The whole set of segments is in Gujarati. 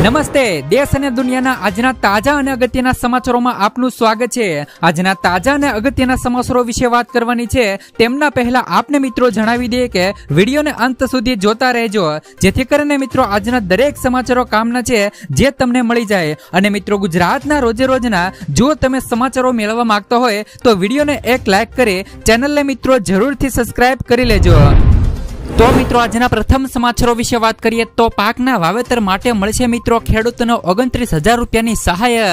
નમસ્તે, દેશ અને દુનિયાના આજના તાજા અને અગત્યના સમાચારોમાં આપનું સ્વાગત છે। આજના તાજા અને અગત્યના સમાચારો વિશે વાત કરવાની છે। તેમના પહેલા આપને મિત્રો જણાવી દઈએ કે વિડીયોને અંત સુધી જોતા રહેજો, જેથી કરીને મિત્રો આજના દરેક સમાચારો કામના છે જે તમને મળી જાય। અને મિત્રો ગુજરાતના રોજે રોજના જો તમે સમાચારો મેળવવા માંગતા હોય તો વિડીયોને એક લાઈક કરી ચેનલને મિત્રો જરૂરથી સબસ્ક્રાઇબ કરી લેજો। તો મિત્રો આજના પ્રથમ સમાચારો વિશે વાત કરીએ તો પાકના વાવેતર માટે મળશે મિત્રો ખેડૂતોને 29,000 રૂપિયાની સહાય।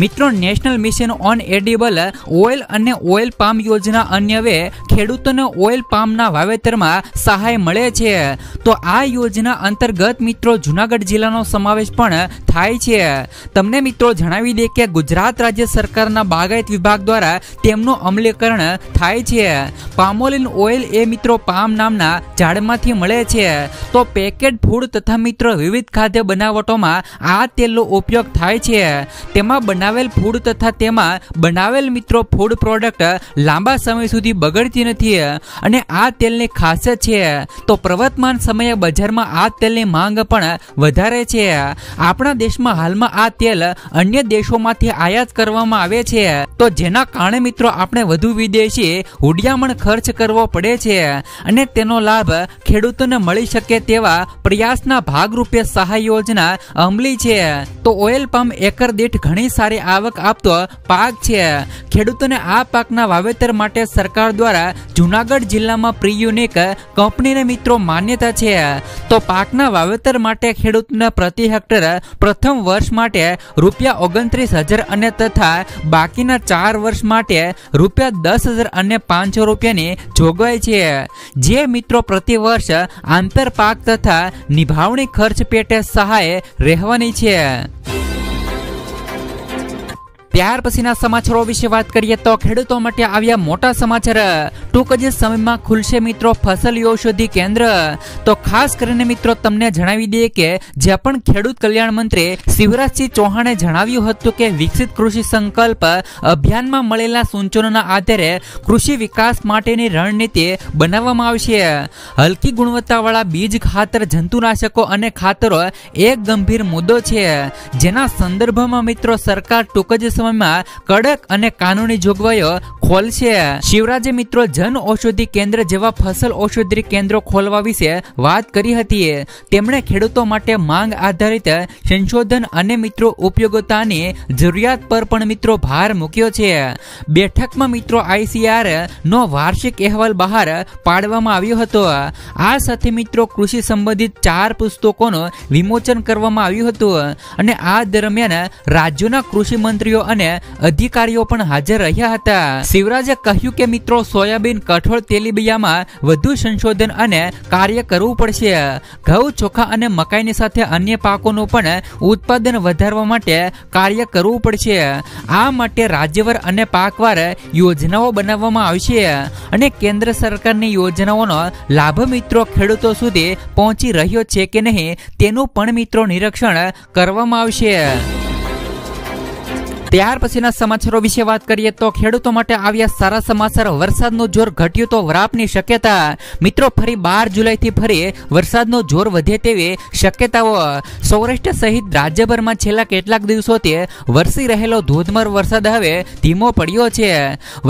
મિત્રો national mission on edible oil અને ઓઇલ પામ યોજના અન્વયે ખેડૂતોને ઓઇલ પામના વાવેતરમાં સહાય મળે છે। તો આ યોજના અંતર્ગત મિત્રો જુનાગઢ જિલ્લાનો સમાવેશ પણ થાય છે। તમને મિત્રો જણાવી દે કે ગુજરાત રાજ્ય સરકારના બાગાયત વિભાગ દ્વારા તેમનું અમલીકરણ થાય છે। પામોલિન ઓઇલ એ મિત્રો પામ નામના માંથી મળે છે। તો પેકેટ ફૂડ તથા મિત્રો વિવિધ ખાદ્ય બનાવટોમાં આ તેલનો ઉપયોગ થાય છે। તેમાં બનાવેલ ફૂડ તથા તેમાં બનાવેલ મિત્રો ફૂડ પ્રોડક્ટ લાંબા સમય સુધી બગડતી નથી અને આ તેલની ખાસિયત છે। તો પ્રવર્તમાન સમયે બજારમાં આ તેલની માંગ પણ વધારે છે। આપણા દેશમાં હાલમાં આ તેલ અન્ય દેશોમાંથી આયાત કરવામાં આવે છે, તો જેના કારણે મિત્રો આપણે વધુ વિદેશી હુડિયામણ ખર્ચ કરવો પડે છે અને તેનો લાભ ખેડૂતોને મળી શકે તેવા પ્રયાસના ભાગરૂપે સહાય યોજના અમલી છે। તો ઓઇલ પામ એકર દીઠ ઘણી સારી આવક આપતો પાક છે। ખેડૂતોને આ પાકના વાવેતર માટે સરકાર દ્વારા જુનાગઢ જિલ્લામાં પ્રીયુનિક કંપનીને મિત્રો માન્યતા છે। તો પાકના વાવેતર માટે ખેડૂતોને પ્રતિ હેક્ટર પ્રથમ વર્ષ માટે ₹29,000 અને તથા બાકીના 4 વર્ષ માટે ₹10,500 રૂપિયાની જોગવાઈ છે, જે મિત્રો પ્રતિ વર્ષ આંતર પાક તથા નિભાવણી ખર્ચ પેટે સહાય રહેવાની છે। ત્યાર પછીના સમાચારો વિશે વાત કરીએ તો ખેડૂતો માટે આવ્યા મોટા સમાચાર। ટૂંક જ સમયમાં ખુલશે મિત્રો ફસલ ઔષધિ કેન્દ્ર। તો ખાસ કરીને મિત્રો તમને જણાવી દઈએ કે જે પણ ખેડૂત કલ્યાણ મંત્રી શિવરાજસિંહ ચૌહાણે જણાવ્યું હતું કે વિકસિત કૃષિ સંકલ્પ અભિયાનમાં મળેલા સૂચનોના આધારે કૃષિ વિકાસ માટેની રણનીતિ બનાવવામાં આવશે। હલકી ગુણવત્તાવાળા બીજ, ખાતર, જંતુનાશકો અને ખાતરો એક ગંભીર મુદ્દો છે, જેના સંદર્ભમાં મિત્રો સરકાર ટૂંક જ સમયમાં કડક અને કાનૂની જોગવાઈઓ ખોલશે। શિવરાજે મિત્રો જન ઔષધિ કેન્દ્ર જેવા ફસલ ઔષધિ કેન્દ્રો ખોલવા વિશે વાત કરી હતી। તેમણે ખેડૂતો માટે માંગ આધારિત સંશોધન અને મિત્રો ઉપયોગિતાની જરૂરિયાત પર પણ મિત્રો ભાર મૂક્યો છે। બેઠકમાં મિત્રો ICAR નો વાર્ષિક અહેવાલ બહાર પાડવામાં આવ્યો હતો। આ સાથે મિત્રો કૃષિ સંબંધિત 4 પુસ્તકોનું વિમોચન કરવામાં આવ્યું હતું અને આ દરમિયાન રાજ્યોના કૃષિ મંત્રીઓ અને અધિકારીઓ પણ હાજર રહ્યા હતા। શિવરાજે કહ્યું કે મિત્રો સોયાબીન, કઠોળ, તેલીબિયામાં વધુ સંશોધન અને કાર્ય કરવું પડશે। ઘઉં, ચોખા અને મકાઈની સાથે અન્ય પાકોનું પણ ઉત્પાદન વધારવા માટે કાર્ય કરવું પડશે। આ માટે રાજ્યવાર અને પાકવાર યોજનાઓ બનાવવામાં આવશે અને કેન્દ્ર સરકારની યોજનાઓનો લાભ મિત્રો ખેડૂતો સુધી પહોંચી રહ્યો છે કે નહીં તેનું પણ મિત્રો નિરીક્ષણ કરવામાં આવશે। ત્યાર પછીના સમાચારો વિશે વાત કરીએ તો ખેડૂતો માટે આવ્યા સારા સમાચાર। વરસાદનું જોર ઘટ્યું તો વરાપની શક્યતા। મિત્રો ફરી 12 જુલાઈથી ફરી વરસાદનું જોર વધે તેવી શક્યતાઓ। સૌરાષ્ટ્ર સહિત રાજ્યભરમાં છેલ્લા કેટલાક દિવસોથી વરસી રહેલો ધોધમાર વરસાદ હવે ધીમો પડ્યો છે।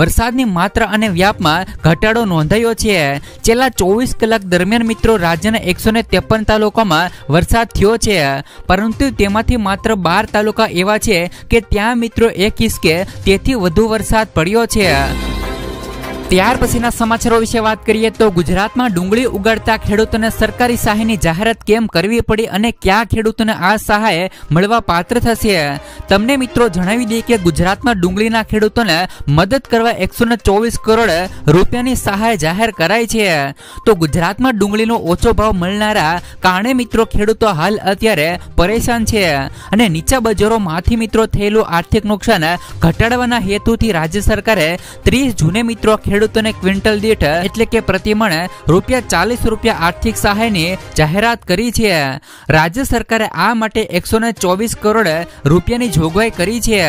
વરસાદની માત્રા અને વ્યાપમાં ઘટાડો નોંધાયો છે। છેલ્લા 24 કલાક દરમિયાન મિત્રો રાજ્યના 153 તાલુકામાં વરસાદ થયો છે, પરંતુ તેમાંથી માત્ર 12 તાલુકા એવા છે કે ત્યાં મિત્રો 1 ઇંચ કે તેથી વધુ વરસાદ પડ્યો છે। ત્યાર પછીના સમાચારો વિશે વાત કરીએ તો ગુજરાતમાં ડુંગળી ઉગાડતા ખેડૂતોને સરકારી સહાયની જાહેરાત કેમ કરવી પડી અને ક્યાં ખેડૂતોને આ સહાય મળવા પાત્ર થશે? તમને મિત્રો જણાવી દઈએ કે ગુજરાતમાં ડુંગળીના ખેડૂતોને મદદ કરવા 124 કરોડ રૂપિયાની સહાય જાહેર કરાઈ છે। તો ગુજરાતમાં ડુંગળીનો ઓછો ભાવ મળનારા કારણે મિત્રો ખેડૂતો હાલ અત્યારે પરેશાન છે અને નીચા બજારોમાંથી મિત્રો થયેલું આર્થિક નુકસાન ઘટાડવાના હેતુથી રાજ્ય સરકારે 30 જૂને મિત્રો ખેડૂતોને ક્વિન્ટલ દીઠ એટલે કે પ્રતિમણ ₹40 આર્થિક સહાયની જાહેરાત કરી છે. રાજ્ય સરકારે આ માટે 124 કરોડ રૂપિયાની જોગવાઈ કરી છે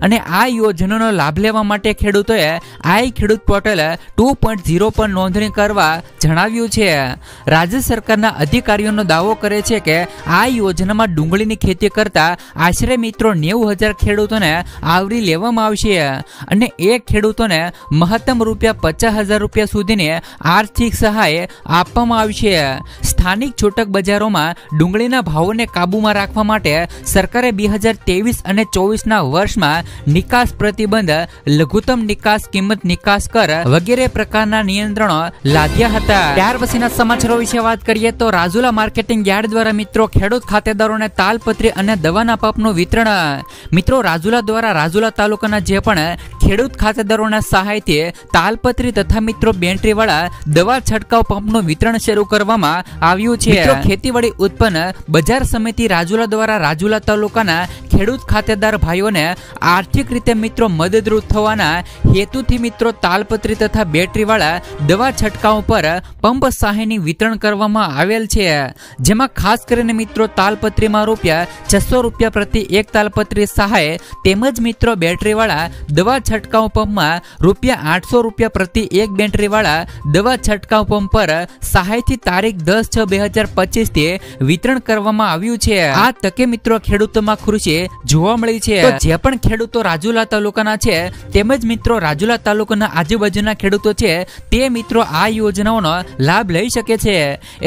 અને આ યોજનાનો લાભ લેવા માટે ખેડૂતોએ આઈ ખેડૂત પોર્ટલ 2.0 પર નોંધણી કરવા જણાવ્યું છે. રાજ્ય સરકારના અધિકારીઓનો દાવો કરે છે કે આ યોજનામાં ડુંગળીની ખેતી કરતા આશરે મિત્રો 90,000 ખેડૂતોને આવરી લેવામાં આવશે અને એક ખેડૂતોને મહત્તમ ₹50,000 સુધીની આર્થિક સહાય આપવામાં આવશે. સ્થાનિક છૂટક બજારોમાં ડુંગળીના ભાવોને કાબૂમાં રાખવા માટે સરકારે 2023 અને 24ના વર્ષમાં નિકાસ પ્રતિબંધ, લઘુત્તમ નિકાસ કિંમત, નિકાસ કર વગેરે પ્રકારના નિયંત્રણો લાદ્યા હતા. ત્યાર પછીના સમાચારો વિશે વાત કરીએ તો રાજુલા માર્કેટિંગ યાર્ડ દ્વારા મિત્રો ખેડૂત ખાતેદારોને તાલપત્રી અને દવાના પંપનું વિતરણ. મિત્રો રાજુલા દ્વારા રાજુલા તાલુકાના જે પણ ખેડૂત ખાતેદારોના સહાયથી તાલપત્રી તથા મિત્રો બેટરી વાળા દવા છંટકાવ પંપનું વિતરણ શરૂ કરવામાં આવ્યું છે. મિત્રો ખેતીવાડી ઉત્પન્ન બજાર સમિતિ રાજુલા દ્વારા રાજુલા તાલુકાના ખેડૂત ખાતેદાર ભાઈઓને આર્થિક રીતે મિત્રો મદદરૂપ થવાના હેતુથી મિત્રો તાલપત્રી તથા બેટરી વાળા દવા છંટકાવ પર પંપ સહાયની વિતરણ કરવામાં આવેલ છે. જેમાં ખાસ કરીને મિત્રો તાલપત્રીમાં ₹600 પ્રતિ એક તાલપત્રી સહાય તેમજ મિત્રો બેટરી વાળા દવા છંટકાવ પંપમાં ₹800 પ્રતિ એક બેટરી વાળા દવા છંટકાવ પંપ પર સહાયથી તારીખ 10/6/2025 થી વિતરણ કરવામાં આવ્યું છે. આ તકે મિત્રો ખેડૂતોમાં ખુશી જોવા મળી છે. તો જે પણ ખેડૂતો રાજુલા તાલુકાના છે તેમજ મિત્રો રાજુલા તાલુકાના આજુબાજુના ખેડૂતો છે તે મિત્રો આ યોજનાઓનો લાભ લઈ શકે છે.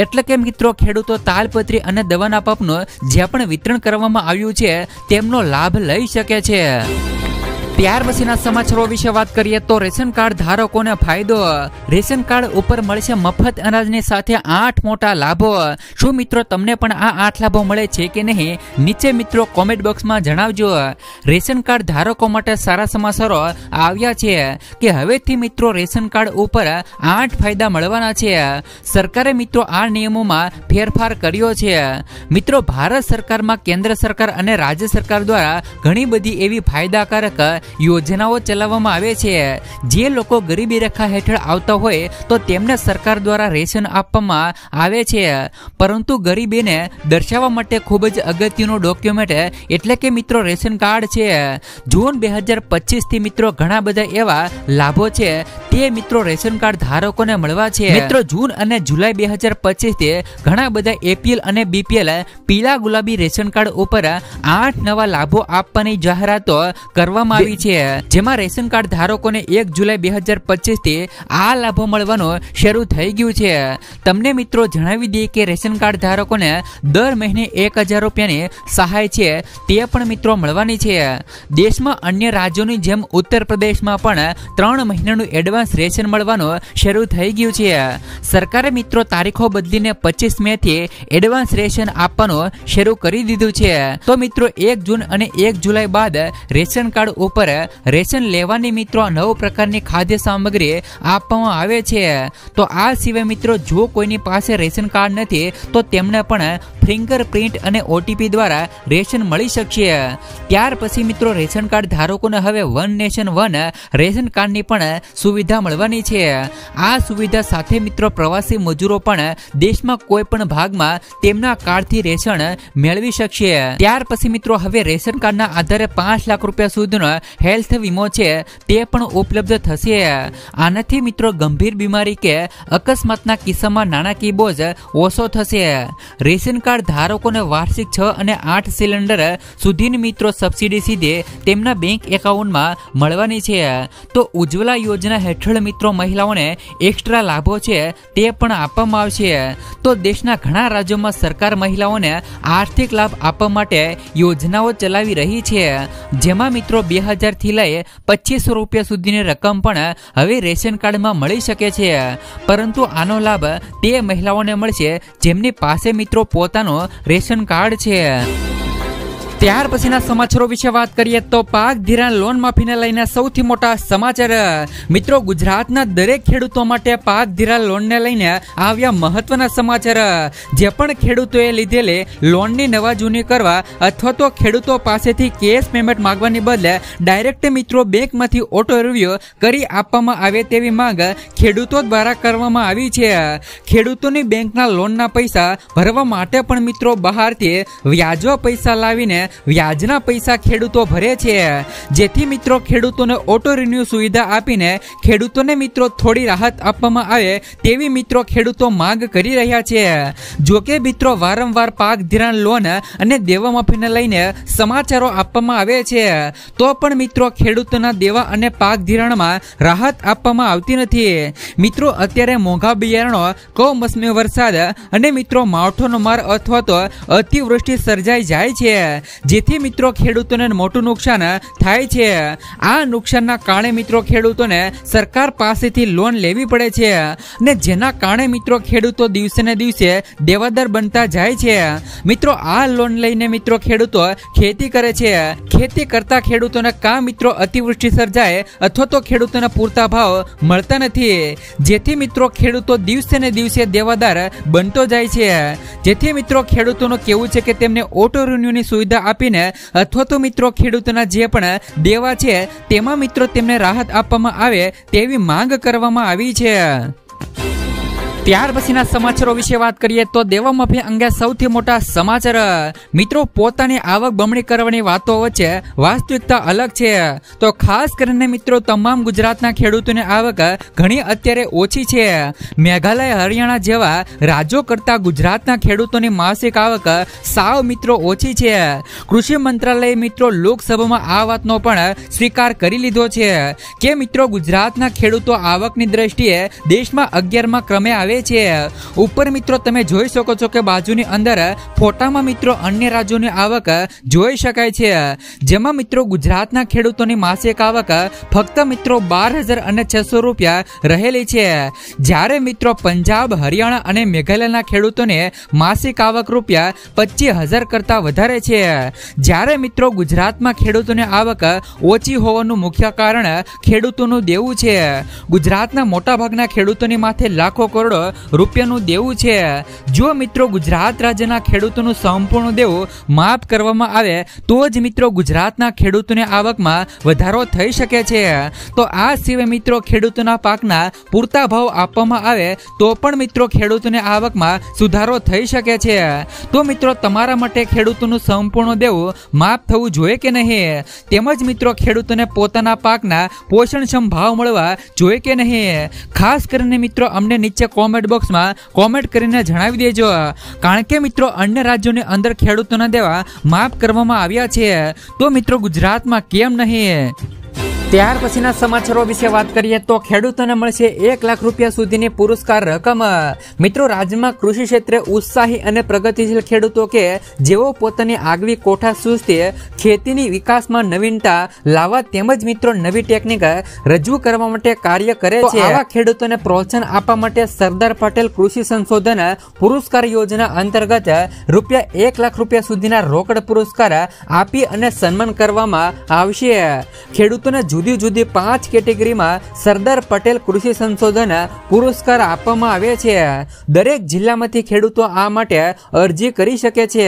એટલે કે મિત્રો ખેડૂતો તાલપત્રી અને દવાના પંપનું જે પણ વિતરણ કરવામાં આવ્યું છે તેમનો લાભ લઈ શકે છે. ત્યાર પછીના સમાચારો વિશે વાત કરીએ તો રેશન કાર્ડ ધારકોને ફાયદો. રેશન કાર્ડ ઉપર મળશે મફત અનાજની સાથે 8 મોટા લાભો. શું મિત્રો તમને પણ આ 8 લાભો મળે છે કે નહીં? નીચે મિત્રો કોમેન્ટ બોક્સમાં જણાવજો. રેશન કાર્ડ ધારકો માટે સારા સમાચારો આવ્યા છે કે હવેથી મિત્રો રેશન કાર્ડ ઉપર 8 ફાયદા મળવાના છે. સરકારે મિત્રો આ નિયમોમાં ફેરફાર કર્યો છે. મિત્રો ભારત સરકારમાં કેન્દ્ર સરકાર અને રાજ્ય સરકાર દ્વારા ઘણી બધી એવી ફાયદાકારક યોજનાઓ ચલાવવામાં આવે છે. જે લોકો ગરીબી રેખા હેઠળ આવતા હોય તો તેમને સરકાર દ્વારા રેશન આપવામાં આવે છે. પરંતુ ગરીબીને દર્શાવવા માટે ખૂબ જ અગત્યનું ડોક્યુમેન્ટ એટલે કે મિત્રો રેશન કાર્ડ છે. જૂન 2025 થી મિત્રો ઘણા બધા એવા લાભો છે તે મિત્રો રેશન કાર્ડ ધારકોને મળવા છે. મિત્રો જૂન અને જુલાઈ 2025 થી ઘણા બધા APL અને BPL પીળા ગુલાબી રેશન કાર્ડ ઉપર 8 નવા લાભો આપવાની જાહેરાતો કરવામાં આવી છે. જેમાં રેશન કાર્ડ ધારકોને 1 જુલાઈ 2025 થી આ લાભો મળવાનું શરૂ થઈ ગયું છે. તમને મિત્રો જણાવી દઈએ કે રેશન કાર્ડ ધારકોને દર મહિને ₹1,000ની સહાય છે તે પણ મિત્રો મળવાની છે. દેશમાં અન્ય રાજ્યોની જેમ ઉત્તર પ્રદેશમાં પણ 3 મહિનાનું એડવાન્સ રેશન મળવાનું શરૂ થઈ ગયું છે. સરકારે મિત્રો તારીખો બદલીને 25 મે થી એડવાન્સ રેશન આપવાનું શરૂ કરી દીધું છે. તો મિત્રો 1 જૂન અને 1 જુલાઈ બાદ રેશન કાર્ડ ઉપર રેશન લેવાની મિત્રો 9 પ્રકારની ખાદ્ય સામગ્રી આપવામાં આવે છે. તો આ સિવાય મિત્રો જો કોઈની પાસે રેશન કાર્ડ નથી તો તેમને પણ ફિંગરપ્રિન્ટ અને OTP દ્વારા રેશન મળી શકશે. ત્યાર પછી મિત્રો રેશન કાર્ડ ધારકોને હવે વન નેશન વન રેશન કાર્ડની પણ સુવિધા મળવાની છે. આ સુવિધા સાથે મિત્રો પ્રવાસી મજૂરો પણ દેશમાં કોઈ પણ ભાગમાં તેમના કાર્ડથી રેશન મેળવી શકશે. ત્યાર પછી મિત્રો હવે રેશન કાર્ડના આધારે ₹5 લાખ સુધીનો હેલ્થ વીમો છે તે પણ ઉપલબ્ધ થશે. આનાથી મિત્રો ગંભીર બીમારી કે અકસ્માતના કિસ્સામાં નાણાકીય બોજ ઓછો થશે. રેશન કાર્ડ ધારકોને વાર્ષિક 6 અને 8 સિલિન્ડર સુધીની મિત્રો સબસિડી સીધે તેમના બેંક એકાઉન્ટમાં મળવાની છે. તો ઉજ્જવલા યોજના હેઠળ મિત્રો મહિલાઓને એક્સ્ટ્રા લાભો છે તે પણ આપવામાં આવશે. તો દેશના ઘણા રાજ્યોમાં સરકાર મહિલાઓને આર્થિક લાભ આપવા માટે યોજનાઓ ચલાવી રહી છે. જેમાં મિત્રો 2000 થી લઈ ₹2500 સુધીની રકમ પણ હવે રેશન કાર્ડમાં મળી શકે છે. પરંતુ આનો લાભ તે મહિલાઓને મળશે જેમની પાસે મિત્રો પોતાનું રેશન કાર્ડ છે. ત્યાર પછીના સમાચારો વિશે વાત કરીએ તો પાક ધિરાણ લોન માફીને લઈને સૌથી મોટા સમાચાર. મિત્રો, ગુજરાતના દરેક ખેડૂતો માટે પાક ધિરાણ લોનને લઈને આવ્યા મહત્વના સમાચાર. જે પણ ખેડૂતોએ લીધેલી લોનની નવા જૂની કરવા અથવા તો ખેડૂતો પાસેથી કેશ પેમેન્ટ માંગવાની બદલે ડાયરેક્ટ મિત્રો બેંકમાંથી ઓટો રિવ્યુ કરી આપવામાં આવે તેવી માંગ ખેડૂતો દ્વારા કરવામાં આવી છે. ખેડૂતોની બેંકના લોનના પૈસા ભરવા માટે પણ મિત્રો બહારથી વ્યાજવા પૈસા લાવીને વ્યાજના પૈસા ખેડૂતો ભરે છે. જેથી મિત્રો ખેડૂતોને ઓટો રિન્યુ સુવિધા આપીને ખેડૂતોને મિત્રો થોડી રાહત આપવામાં આવે તેવી મિત્રો ખેડૂતો માંગ કરી રહ્યા છે. જો કે મિત્રો વારંવાર પાક ધિરાણ લોન અને દેવા માફીને લઈને સમાચારો આપવામાં આવે છે, તો પણ મિત્રો ખેડૂતોના દેવા અને પાક ધિરાણમાં રાહત આપવામાં આવતી નથી. મિત્રો, અત્યારે મોંઘા બિયારણો, કમોસમી વરસાદ અને મિત્રો માવઠોનો માર અથવા તો અતિવૃષ્ટિ સર્જાઈ જાય છે, જેથી મિત્રો ખેડૂતોને મોટું નુકસાન થાય છે. આ નુકસાનના કારણે મિત્રો ખેડૂતોને સરકાર પાસેથી લોન લેવી પડે છે અને જેના કારણે મિત્રો ખેડૂતો દિવસે ને દિવસે દેવાદાર બનતા જાય છે. મિત્રો, આ લોન લઈને મિત્રો ખેડૂતો ખેતી કરે છે. ખેતી કરતા ખેડૂતોને કાં મિત્રો અતિવૃષ્ટિ સર્જાય અથવા તો ખેડૂતોને પૂરતા ભાવ મળતા નથી, જેથી મિત્રો ખેડૂતો દિવસે ને દિવસે દેવાદાર બનતો જાય છે. જેથી મિત્રો ખેડૂતોનું કહેવું છે કે તેમને ઓટો રિન્યુની સુવિધા આપીને અથવા તો મિત્રો ખેડૂતોના જે પણ દેવા છે તેમાં મિત્રો તેમને રાહત આપવામાં આવે તેવી માંગ કરવામાં આવી છે. ત્યાર પછીના સમાચારો વિશે વાત કરીએ તો દેવા માફી અંગે સૌથી મોટા સમાચાર. મિત્રો, પોતાની આવક બમણી કરવાની વાતો વચ્ચે વાસ્તવિકતા અલગ છે. તો ખાસ કરીને મિત્રો તમામ ગુજરાતના ખેડૂતોની આવક ઘણી અત્યારે ઓછી છે. મેઘાલય, હરિયાણા જેવા રાજ્યો કરતા ગુજરાતના ખેડૂતોની માસિક આવક સાવ મિત્રો ઓછી છે. કૃષિ મંત્રાલયે મિત્રો લોકસભામાં આ વાતનો પણ સ્વીકાર કરી લીધો છે કે મિત્રો ગુજરાતના ખેડૂતો આવકની દ્રષ્ટિએ દેશમાં 11મા ક્રમે આવે છે. ઉપર મિત્રો તમે જોઈ શકો છો કે બાજુની અંદર ફોટામાં મિત્રો અન્ય રાજ્યોની આવક જોઈ શકાય છે, જેમાં મિત્રો ગુજરાતના ખેડૂતોની માસિક આવક ફક્ત મિત્રો 12,600 રૂપિયા રહેલી છે, જ્યારે મિત્રો પંજાબ, હરિયાણા અને મેઘાલયના ખેડૂતોને માસિક આવક રૂપિયા 25,000 કરતા વધારે છે. જ્યારે મિત્રો ગુજરાતમાં ખેડૂતોની આવક ઓછી હોવાનું મુખ્ય કારણ ખેડૂતોનું દેવું છે. ગુજરાતના મોટાભાગના ખેડૂતોની માથે લાખો કરોડો રૂપિયાનું દેવું છે. જો મિત્રો ગુજરાત રાજ્યના ખેડૂતોનું સંપૂર્ણ દેવું માફ કરવામાં આવે તો જ મિત્રો ગુજરાતના ખેડૂતોની આવકમાં વધારો થઈ શકે છે. તો આ સિવાય મિત્રો ખેડૂતોના પાકના પૂરતા ભાવ આપવામાં આવે તો પણ મિત્રો ખેડૂતોની આવકમાં સુધારો થઈ શકે છે. તો મિત્રો તમારા માટે ખેડૂતોનું સંપૂર્ણ દેવું માફ થવું જોઈએ કે નહીં, તેમજ મિત્રો ખેડૂતોને પોતાના પાકના પોષણક્ષમ ભાવ મળવા જોઈએ કે નહીં, ખાસ કરીને મિત્રો અમને નીચે કોમેન્ટ બોક્સમાં કોમેન્ટ કરીને જણાવી દેજો. કારણ કે મિત્રો અન્ય રાજ્યોની અંદર ખેડૂતોના દેવા માફ કરવામાં આવ્યા છે, તો મિત્રો ગુજરાતમાં કેમ નહીં? ત્યાર પછીના સમાચારો વિશે વાત કરીએ તો ખેડૂતોને મળશે 1 લાખ રૂપિયા સુધીની પુરસ્કાર રકમ. મિત્રો, રાજ્યમાં કૃષિ ક્ષેત્રે ઉત્સાહી અને પ્રગતિશીલ ખેડૂતો કે જેઓ પોતાની આગવી કોઠા સૂઝથી ખેતીની વિકાસમાં નવીનતા લાવવા તેમજ મિત્રો નવી ટેકનિક રજૂ કરવા માટે કાર્ય કરે છે, આવા ખેડૂતોને પ્રોત્સાહન આપવા માટે સરદાર પટેલ કૃષિ સંશોધન પુરસ્કાર યોજના અંતર્ગત રૂપિયા 1 લાખ રૂપિયા સુધીના રોકડ પુરસ્કાર આપી અને સન્માન કરવામાં આવશે. ખેડૂતોને જુદી જુદી 5 કેટેગરીમાં સરદાર પટેલ કૃષિ સંશોધન પુરસ્કાર આપવામાં આવે છે. દરેક જિલ્લામાંથી ખેડૂતો આ માટે અરજી કરી શકે છે.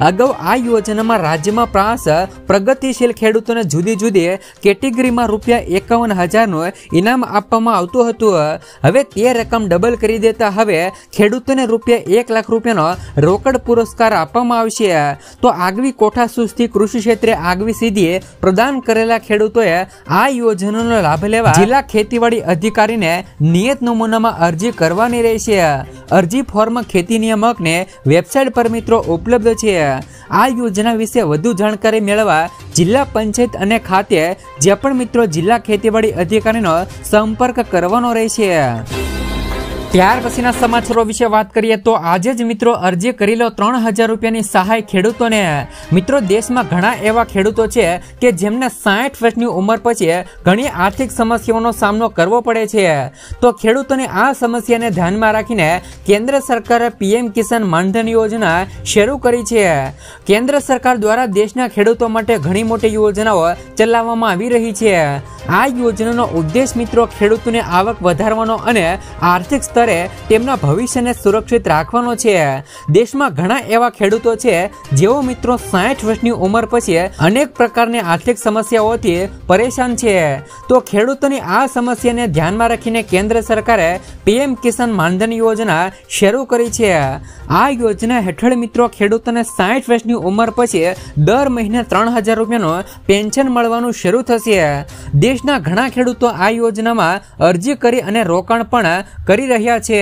અગાઉ આ યોજનામાં રાજ્યમાં 5 પ્રગતિશીલ ખેડૂતોને જુદી જુદી કેટેગરીમાં રૂપિયા 51,000નું ઇનામ આપવામાં આવતું હતું. હવે તે રકમ ડબલ કરી દેતા હવે ખેડૂતોને રૂપિયા 1 લાખ રૂપિયાનો રોકડ પુરસ્કાર આપવામાં આવશે. તો આગવી કોઠા સૂઝથી કૃષિ ક્ષેત્રે આગવી સિદ્ધિ પ્રદાન કરેલા ખેડૂતોએ આ યોજનાનો લાભ લેવા જિલ્લા ખેતીવાડી અધિકારીને નિયત નમૂનામાં અરજી કરવાની રહેશે. અરજી ફોર્મ ખેતી નિયામકને વેબસાઇટ પર મિત્રો ઉપલબ્ધ છે. આ યોજના વિશે વધુ જાણકારી મેળવવા જિલ્લા પંચાયત અને ખાતે જે પણ મિત્રો જિલ્લા ખેતીવાડી અધિકારીનો સંપર્ક કરવાનો રહેશે. ત્યાર પછીના સમાચારો વિશે વાત કરીએ તો આજે જ મિત્રો અરજી કરી લો 3000 રૂપિયાની સહાય ખેડૂતોને। મિત્રો દેશમાં ઘણા એવા ખેડૂતો છે કે જેમને 60 વર્ષની ઉંમર પછી ઘણી આર્થિક સમસ્યાઓનો સામનો કરવો પડે છે। તો ખેડૂતોની આ સમસ્યાને ધ્યાનમાં રાખીને કેન્દ્ર સરકારે પીએમ કિસાન માનધન યોજના શરૂ કરી છે। કેન્દ્ર સરકાર દ્વારા દેશના ખેડૂતો માટે ઘણી મોટી યોજનાઓ ચલાવવામાં આવી રહી છે। આ યોજનાનો ઉદ્દેશ મિત્રો ખેડૂતોની આવક વધારવાનો અને આર્થિક સ્તરે તેમના ભવિષ્યને સુરક્ષિત રાખવાનો છે। દેશમાં ઘણા એવા ખેડૂતો છે જેઓ મિત્રો 60 વર્ષની ઉંમર પછી અનેક પ્રકારની આર્થિક સમસ્યાઓથી પરેશાન છે। તો ખેડૂતોની આ સમસ્યાને ધ્યાનમાં રાખીને કેન્દ્ર સરકારે પીએમ કિસાન માનધન યોજના શરૂ કરી છે। આ યોજના હેઠળ મિત્રો ખેડૂતોને 60 વર્ષની ઉંમર પછી દર મહિને 3000 રૂપિયાનું પેન્શન મળવાનું શરૂ થશે। દેશના ઘણા ખેડૂતો આ યોજનામાં અરજી કરી અને રોકાણ પણ કરી રહ્યા છે।